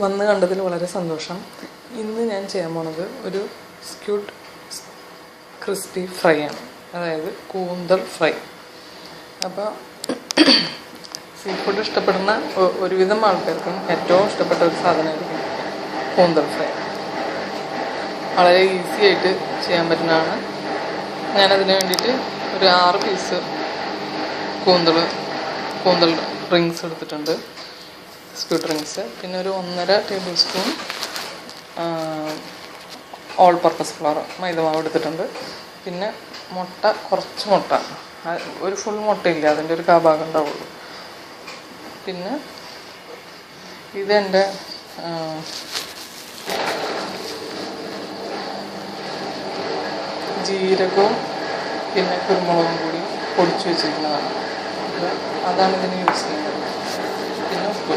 വന്ന് കണ്ടതിൽ വളരെ സന്തോഷം. ഇന്ന് ഞാൻ ചെയ്യാൻ പോണത് ഒരു സ്ക്വിഡ് ക്രിസ്പി ഫ്രൈ ആണ്, അതായത് കൂന്തൽ ഫ്രൈ. അപ്പോൾ സീ ഫുഡ് ഇഷ്ടപ്പെടുന്ന ഒരുവിധം ആൾക്കാർക്കും ഏറ്റവും ഇഷ്ടപ്പെട്ട ഒരു സാധനമായിരിക്കും കൂന്തൽ ഫ്രൈ. വളരെ ഈസി ആയിട്ട് ചെയ്യാൻ പറ്റുന്നതാണ്. ഞാനതിന് വേണ്ടിയിട്ട് ഒരു 6 പീസ് കൂന്തൽ റിങ്സ് എടുത്തിട്ടുണ്ട്, സ്ക്വിഡ് റിങ്സ്. പിന്നെ ഒരു 1.5 tablespoon all purpose flour മൈദമാവ് എടുത്തിട്ടുണ്ട്. പിന്നെ കുറച്ച് മുട്ട, ഒരു ഫുൾ മുട്ടയില്ല, അതിൻ്റെ ഒരു കാഭാഗം ഉണ്ടാവുള്ളൂ. പിന്നെ ഇതെൻ്റെ ജീരകവും പിന്നെ കുരുമുളകും കൂടി പൊടിച്ച് വെച്ചിരിക്കുന്നതാണ്. അതാണ് ഇതിന് യൂസ് ചെയ്യുന്നത്. പിന്നെ ഉപ്പ്.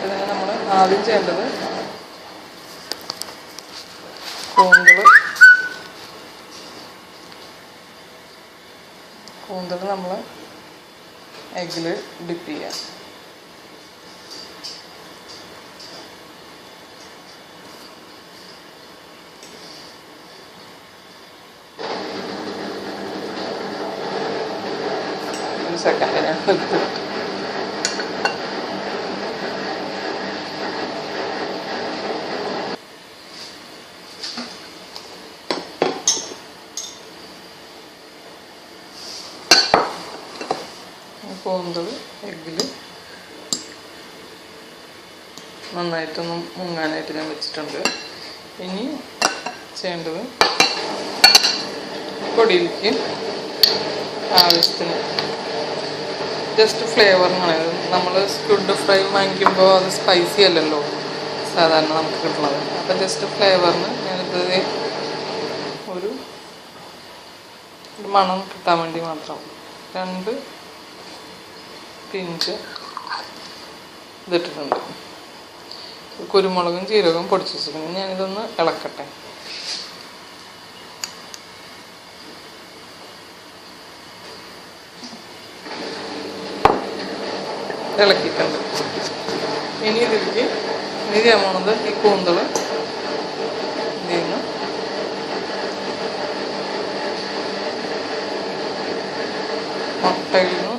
ഇതിന് നമ്മൾ ആദ്യം ചെയ്യേണ്ടത് കൂന്തൽ നമ്മൾ എഗ്ഗിൽ ഡിപ്പ് ചെയ്യാം. ഒരു സെക്കൻഡ് ഞാൻ എടുത്തിട്ട് കൂന്തൽ എഗ്ഗിൽ നന്നായിട്ടൊന്ന് മുങ്ങാനായിട്ട് ഞാൻ വെച്ചിട്ടുണ്ട്. ഇനി ചെയ്യേണ്ടത് പൊടിയിലേക്ക് ആവശ്യത്തിന് ജസ്റ്റ് ഫ്ലേവറിനാണ്. നമ്മൾ സ്ക്വിഡ് ഫ്രൈ വാങ്ങിക്കുമ്പോൾ അത് സ്പൈസി അല്ലല്ലോ സാധാരണ നമുക്ക് കിട്ടുന്നത്. അപ്പം ജസ്റ്റ് ഫ്ലേവറിന് ഞാനിത് ഒരു മണം കിട്ടാൻ വേണ്ടി മാത്രം 2 പിഞ്ച് ഇതിട്ടിട്ടുണ്ട്. കുരുമുളകും ജീരകവും പൊടിച്ച് വെച്ചിട്ടുണ്ട്. ഞാനിതൊന്ന് ഇളക്കട്ടെ. ഇളക്കിയിട്ടുണ്ട്. ഇനി ഇതിലേക്ക് ചെയ്യാൻ പോണത് ഈ കൂന്തൽ ഇതിന്ന് മുട്ടയിൽ നിന്ന്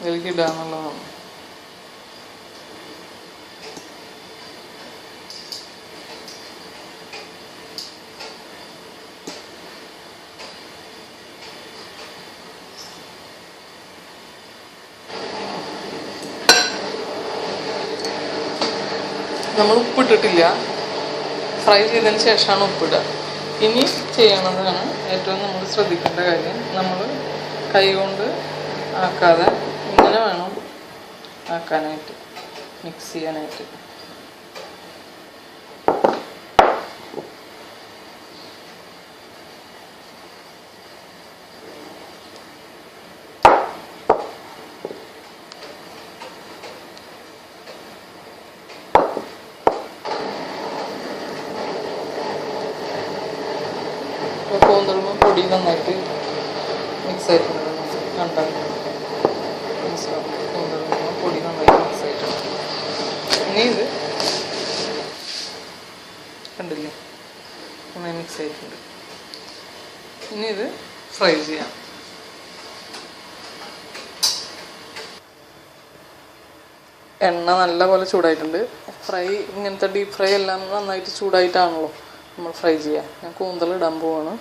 ഇതിലേക്ക് ഇടാന്നുള്ളതാണ്. നമ്മൾ ഉപ്പിട്ടിട്ടില്ല, ഫ്രൈ ചെയ്തതിന് ശേഷമാണ് ഉപ്പിടുക. ഇനി ചെയ്യണതാണ് ഏറ്റവും നമ്മൾ ശ്രദ്ധിക്കേണ്ട കാര്യം. നമ്മൾ കൈ കൊണ്ട് ആക്കാതെ ഇങ്ങനെ വേണം ആക്കാനായിട്ട്, മിക്സ് ചെയ്യാനായിട്ട്. കൂന്തളുമ്പോൾ പൊടി നന്നായിട്ട് മിക്സ് ആയിട്ടുണ്ട്. കണ്ടാൽ മനസ്സിലാവും, കൂന്തളുമ്പോൾ പൊടി നന്നായിട്ട് മിക്സ് ആയിട്ടുണ്ട്. ഇനി ഇത് കണ്ടില്ലേ, നന്നായി മിക്സ് ആയിട്ടുണ്ട്. ഇനി ഇത് ഫ്രൈ ചെയ്യാം. എണ്ണ നല്ലപോലെ ചൂടായിട്ടുണ്ട്. ഫ്രൈ ഇങ്ങനത്തെ ഡീപ്പ് ഫ്രൈ എല്ലാം നന്നായിട്ട് ചൂടായിട്ടാണല്ലോ നമ്മൾ ഫ്രൈ ചെയ്യുക. ഞാൻ കൂന്തൽ ഇടാൻ പോവാണ്.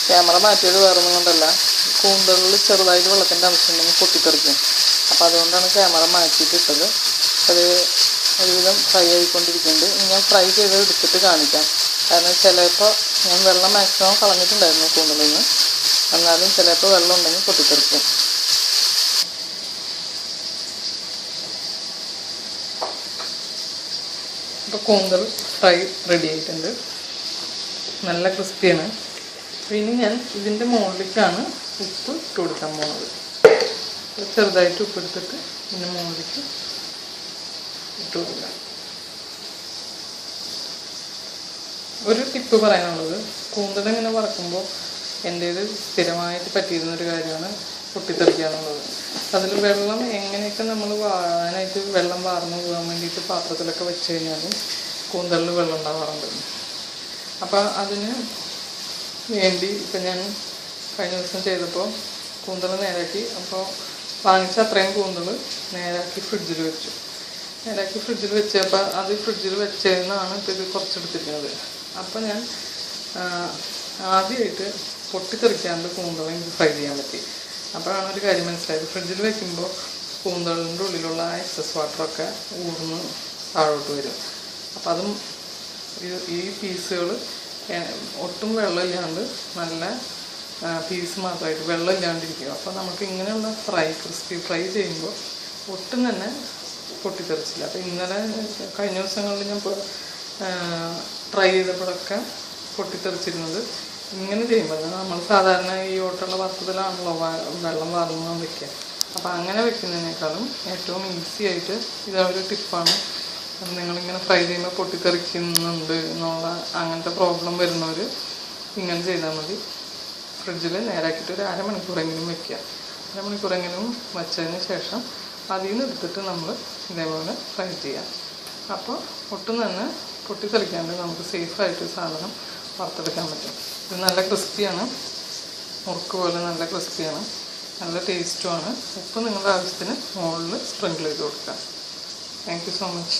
ക്യാമറ മാറ്റിയത് വേറൊന്നും കൊണ്ടല്ല, കൂന്തലിൽ ചെറുതായിട്ട് വെള്ളത്തിൻ്റെ അംശമുണ്ടെങ്കിൽ പൊട്ടിത്തെറിക്കും. അപ്പോൾ അതുകൊണ്ടാണ് ക്യാമറ മാറ്റിയിട്ടിട്ടത്. അത് ഒരുവിധം ഫ്രൈ ആയിക്കൊണ്ടിരിക്കുന്നുണ്ട്. ഇനി ഞാൻ ഫ്രൈ ചെയ്ത് എടുത്തിട്ട് കാണിക്കാം. കാരണം ചിലപ്പോൾ ഞാൻ വെള്ളം മാക്സിമം കളഞ്ഞിട്ടുണ്ടായിരുന്നു കൂന്തലിൽ നിന്ന്, എന്നാലും ചിലപ്പോൾ വെള്ളം ഉണ്ടെങ്കിൽ പൊട്ടിത്തെറിക്കും. അപ്പോൾ കൂന്തൽ ഫ്രൈ റെഡി ആയിട്ടുണ്ട്. നല്ല ക്രിസ്പിയാണ്. ഇനി ഞാൻ ഇതിൻ്റെ മുകളിലേക്കാണ് ഉപ്പ് ഇട്ട് കൊടുക്കാൻ പോകുന്നത്. ചെറുതായിട്ട് ഉപ്പ് എടുത്തിട്ട് ഇതിൻ്റെ മുകളിലേക്ക് ഇട്ട് കൊടുക്കാം. ഒരു ടിപ്പ് പറയാനുള്ളത്, കൂന്തൽ ഇങ്ങനെ വറക്കുമ്പോൾ എൻ്റേത് സ്ഥിരമായിട്ട് പറ്റിയിരുന്നൊരു കാര്യമാണ് പൊട്ടിത്തെറിക്കുക എന്നുള്ളത്. അതിൽ വെള്ളം എങ്ങനെയൊക്കെ നമ്മൾ വാഴാനായിട്ട് വെള്ളം വാർന്നു പോകാൻ വേണ്ടിയിട്ട് പാത്രത്തിലൊക്കെ വെച്ച് കഴിഞ്ഞാലും കൂന്തലിൽ വെള്ളം ഉണ്ടാവാറുണ്ട്. അപ്പോൾ അതിന് വേണ്ടി ഇപ്പം ഞാൻ കഴിഞ്ഞ ദിവസം ചെയ്തപ്പോൾ കൂന്തൽ നേരാക്കി, അപ്പോൾ വാങ്ങിച്ച അത്രയും കൂന്തൽ നേരാക്കി ഫ്രിഡ്ജിൽ വെച്ചു. നേരാക്കി ഫ്രിഡ്ജിൽ വെച്ചപ്പോൾ അത് ഫ്രിഡ്ജിൽ വെച്ചതെന്നാണ് ഇപ്പോൾ ഇത് കുറച്ചെടുത്തിരിക്കുന്നത്. അപ്പോൾ ഞാൻ ആദ്യമായിട്ട് പൊട്ടിത്തെറിക്കാണ്ട് കൂന്തൽ എനിക്ക് ഫ്രൈ ചെയ്യാൻ പറ്റി. അപ്പോഴാണ് ഒരു കാര്യം മനസ്സിലായത്, ഫ്രിഡ്ജിൽ വെക്കുമ്പോൾ കൂന്തലിൻ്റെ ഉള്ളിലുള്ള എക്സസ് വാട്ടറൊക്കെ ഊർന്ന് താഴോട്ട് വരും. അപ്പോൾ അതും ഈ പീസുകൾ ഒട്ടും വെള്ളമില്ലാണ്ട് നല്ല പീസ് മാത്രമായിട്ട് വെള്ളം ഇല്ലാണ്ടിരിക്കും. അപ്പോൾ നമുക്ക് ഇങ്ങനെയുള്ള ക്രിസ്പി ഫ്രൈ ചെയ്യുമ്പോൾ ഒട്ടും തന്നെ പൊട്ടിത്തെറിച്ചില്ല. അപ്പോൾ ഇന്നലെ കഴിഞ്ഞ ദിവസങ്ങളിൽ ഞാൻ ട്രൈ ചെയ്തപ്പോഴൊക്കെ പൊട്ടിത്തെറിച്ചിരുന്നത് ഇങ്ങനെ ചെയ്യുമ്പോൾ നമ്മൾ സാധാരണ ഈ ഓട്ടുള്ള വറുത്തതിലാണല്ലോ വെള്ളം വാർന്നു വയ്ക്കുക. അപ്പോൾ അങ്ങനെ വെക്കുന്നതിനേക്കാളും ഏറ്റവും ഈസി ആയിട്ട് ഇതൊരു ടിപ്പാണ്. നിങ്ങളിങ്ങനെ ഫ്രൈ ചെയ്യുമ്പോൾ പൊട്ടിത്തെറിക്കുന്നുണ്ട് എന്നുള്ള അങ്ങനത്തെ പ്രോബ്ലം വരുന്നവർ ഇങ്ങനെ ചെയ്താൽ മതി. ഫ്രിഡ്ജിൽ നേരാക്കിയിട്ട് ഒരു അരമണിക്കൂറെങ്കിലും വയ്ക്കുക. അരമണിക്കൂറെങ്കിലും വച്ചതിന് ശേഷം അതിൽ നിന്ന് എടുത്തിട്ട് നമ്മൾ ഇതേപോലെ ഫ്രൈ ചെയ്യാം. അപ്പോൾ ഒട്ടും തന്നെ പൊട്ടിത്തെറിക്കാണ്ട് നമുക്ക് സേഫായിട്ട് സാധനം വറുത്തെടുക്കാൻ പറ്റും. ഇത് നല്ല ക്രിസ്പിയാണ്, മുറുക്ക് പോലെ നല്ല ക്രിസ്പിയാണ്, നല്ല ടേസ്റ്റുമാണ്. ഉപ്പ് നിങ്ങളുടെ ആവശ്യത്തിന് മുകളിൽ സ്പ്രിങ്കിൾ ചെയ്ത് കൊടുക്കുക. Thank you so much.